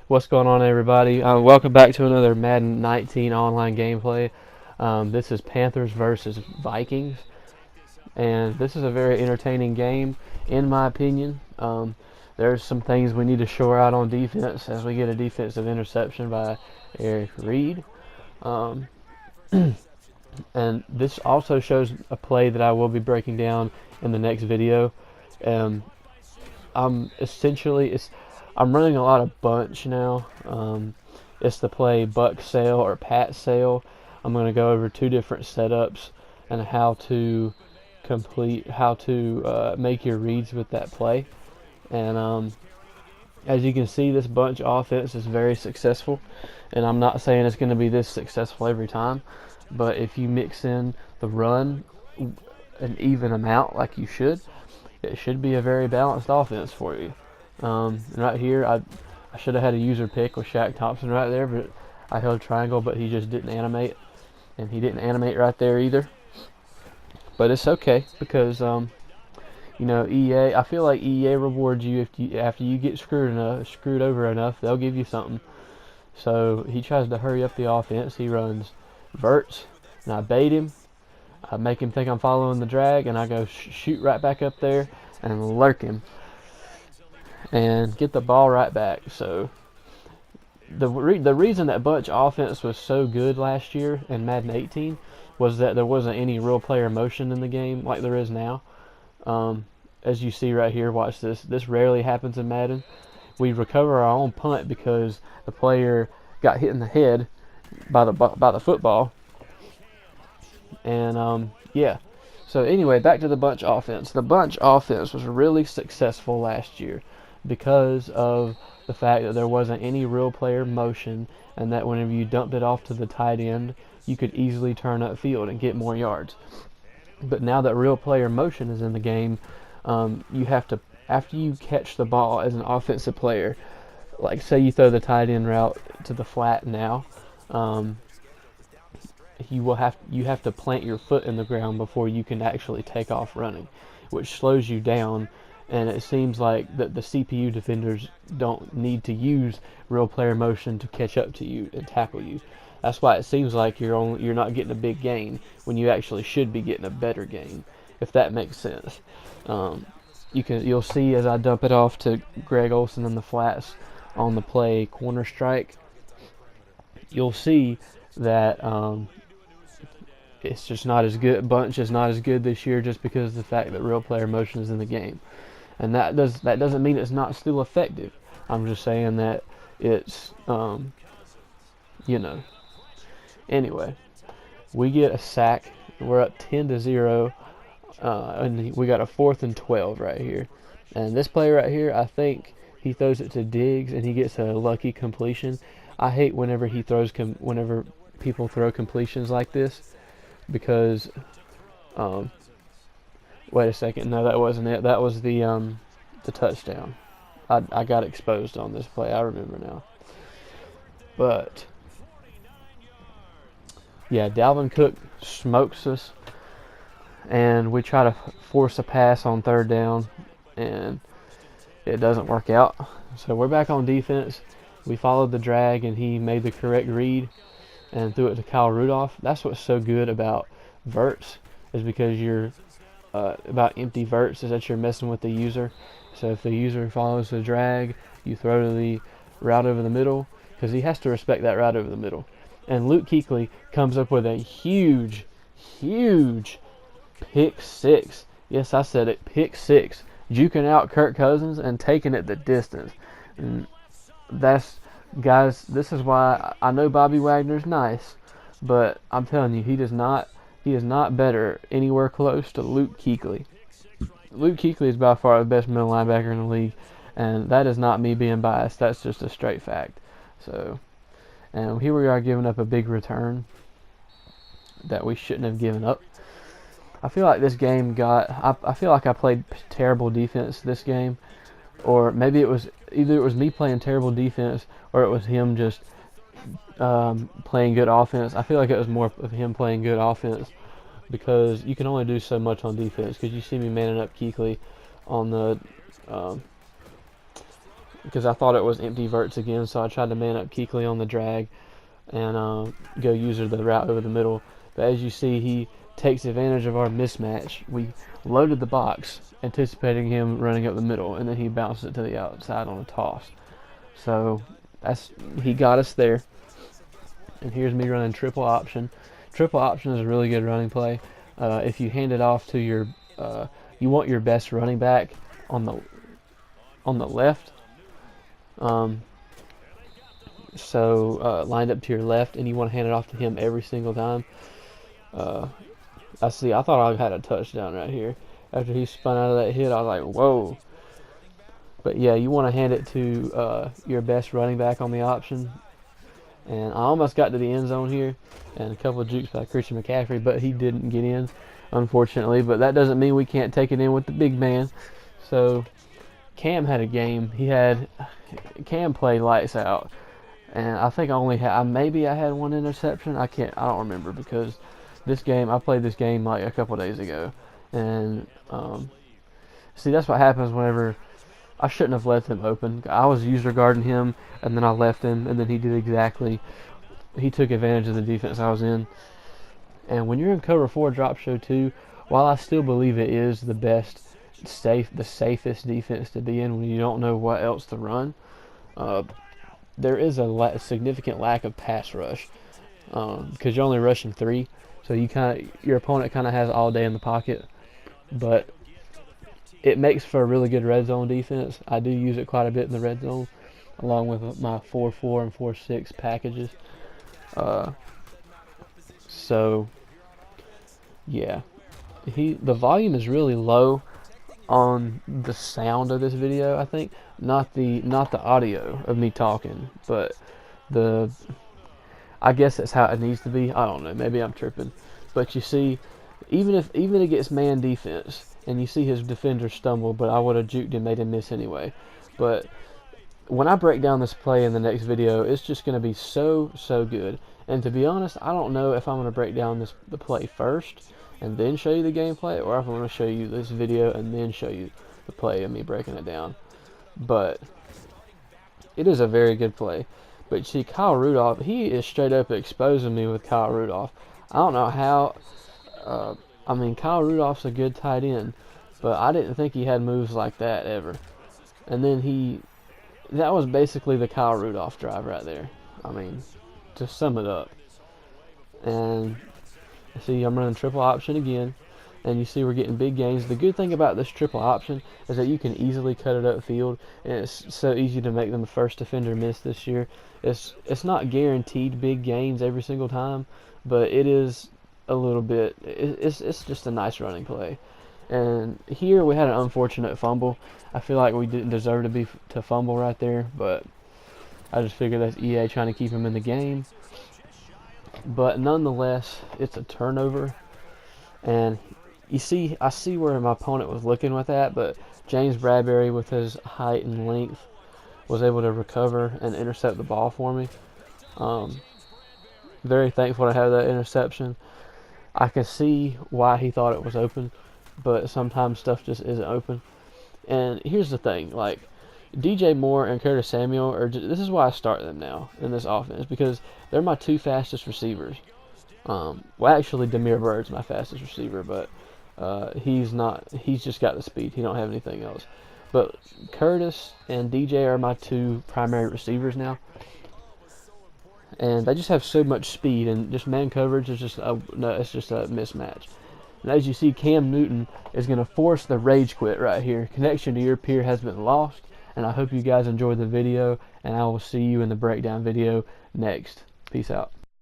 What's going on, everybody? Welcome back to another Madden 19 online gameplay. This is Panthers versus Vikings, and this is a very entertaining game, in my opinion. There's some things we need to shore out on defense as we get a defensive interception by Eric Reed. And this also shows a play that I will be breaking down in the next video. I'm running a lot of bunch now. It's the play buck sail or pat sail. I'm going to go over two different setups and how to make your reads with that play. And as you can see, this bunch offense is very successful, and I'm not saying it's going to be this successful every time, but if you mix in the run an even amount like you should, it should be a very balanced offense for you. And right here, I should have had a user pick with Shaq Thompson right there, but I held triangle, but he just didn't animate, and he didn't animate right there either. But it's okay because EA. I feel like EA rewards you after you get screwed over enough, they'll give you something. So he tries to hurry up the offense. He runs verts, and I bait him. I make him think I'm following the drag, and I go shoot right back up there and lurk him and get the ball right back. So the reason that bunch offense was so good last year in Madden 18 was that there wasn't any real player motion in the game like there is now. As you see right here, watch this. This rarely happens in Madden. We recover our own punt because the player got hit in the head by the football. And yeah. So anyway, back to the bunch offense. The bunch offense was really successful last year because of the fact that there wasn't any real player motion, and that whenever you dumped it off to the tight end, you could easily turn upfield and get more yards. But now that real player motion is in the game, you have to, after you catch the ball as an offensive player, like say you throw the tight end route to the flat now, you have to plant your foot in the ground before you can actually take off running, which slows you down. And it seems like that the CPU defenders don't need to use real player motion to catch up to you and tackle you. That's why it seems like you're not getting a big gain when you actually should be getting a better gain, if that makes sense. You'll see as I dump it off to Greg Olsen in the flats on the play corner strike, you'll see that it's just not as good. Bunch is not as good this year just because of the fact that real player motion is in the game. And that doesn't mean it's not still effective. I'm just saying that it's Anyway, we get a sack. We're up 10-0, and we got a 4th and 12 right here. And this play right here, I think he throws it to Diggs, and he gets a lucky completion. I hate whenever whenever people throw completions like this, because wait a second, no, that wasn't it. That was the touchdown. I got exposed on this play. I remember now. But yeah, Dalvin Cook smokes us, and we try to force a pass on 3rd down, and it doesn't work out. So we're back on defense. We followed the drag, and he made the correct read and threw it to Kyle Rudolph. That's what's so good about verts, is because you're about empty verts, is that you're messing with the user. So if the user follows the drag, you throw to the route over the middle, because he has to respect that route over the middle. And Luke Kuechly comes up with a huge pick 6. Yes, I said it, pick 6. Juking out Kirk Cousins and taking it the distance. And guys, this is why I know Bobby Wagner's nice, but I'm telling you, he is not better anywhere close to Luke Kuechly. Luke Kuechly is by far the best middle linebacker in the league, and that is not me being biased. That's just a straight fact. So, and here we are giving up a big return that we shouldn't have given up. I feel like this game I feel like I played terrible defense this game, or maybe it was me playing terrible defense, or it was him just playing good offense. I feel like it was more of him playing good offense, because you can only do so much on defense. Because you see me manning up Kuechly on the because I thought it was empty verts again, so I tried to man up Kuechly on the drag and go user the route over the middle. But as you see, he takes advantage of our mismatch. We loaded the box, anticipating him running up the middle, and then he bounces it to the outside on a toss. So he got us there. And here's me running triple option. Triple option is a really good running play. If you hand it off to your, you want your best running back on the left. Lined up to your left, and you want to hand it off to him every single time. I thought I had a touchdown right here. After he spun out of that hit, I was like, whoa. But yeah, you want to hand it to your best running back on the option. And I almost got to the end zone here, and a couple of jukes by Christian McCaffrey, but he didn't get in, unfortunately. But that doesn't mean we can't take it in with the big man. So Cam had a game. Cam played lights out, and I think maybe I had one interception. I don't remember, because I played this game like a couple days ago, and see, that's what happens whenever. I shouldn't have left him open. I was user guarding him, and then I left him, and then he took advantage of the defense I was in. And when you're in cover 4 drop show 2, while I still believe it is the safest defense to be in when you don't know what else to run, there is a significant lack of pass rush, because you're only rushing 3, so your opponent kind of has all day in the pocket. But it makes for a really good red zone defense. I do use it quite a bit in the red zone, along with my 4-4 and 4-6 packages. So yeah, the volume is really low on the sound of this video. I think not the audio of me talking, but I guess that's how it needs to be. I don't know. Maybe I'm tripping, but you see, even against man defense, and you see his defender stumble, but I would have juked him, made him miss anyway. But when I break down this play in the next video, it's just going to be so good. And to be honest, I don't know if I'm going to break down the play first and then show you the gameplay, or if I'm going to show you this video and then show you the play of me breaking it down. But it is a very good play. But see, Kyle Rudolph, he is straight up exposing me with Kyle Rudolph. I don't know how. Kyle Rudolph's a good tight end, but I didn't think he had moves like that ever. And then that was basically the Kyle Rudolph drive right there. To sum it up. And see, I'm running triple option again, and you see we're getting big gains. The good thing about this triple option is that you can easily cut it upfield, and it's so easy to make them the first defender miss this year. It's not guaranteed big gains every single time, but it is a little bit. It's just a nice running play. And here we had an unfortunate fumble. I feel like we didn't deserve to fumble right there, but I just figured that's EA trying to keep him in the game. But nonetheless, it's a turnover. And I see where my opponent was looking with that, but James Bradbury, with his height and length, was able to recover and intercept the ball for me. Very thankful to have that interception. I can see why he thought it was open, but sometimes stuff just isn't open. And here's the thing, like, DJ Moore and Curtis Samuel this is why I start them now in this offense, because they're my 2 fastest receivers. Actually, Damiere Byrd's my fastest receiver, but he's just got the speed. He don't have anything else. But Curtis and DJ are my 2 primary receivers now. And they just have so much speed, and just man coverage is just a mismatch. And as you see, Cam Newton is going to force the rage quit right here. Connection to your peer has been lost, and I hope you guys enjoyed the video, and I will see you in the breakdown video next. Peace out.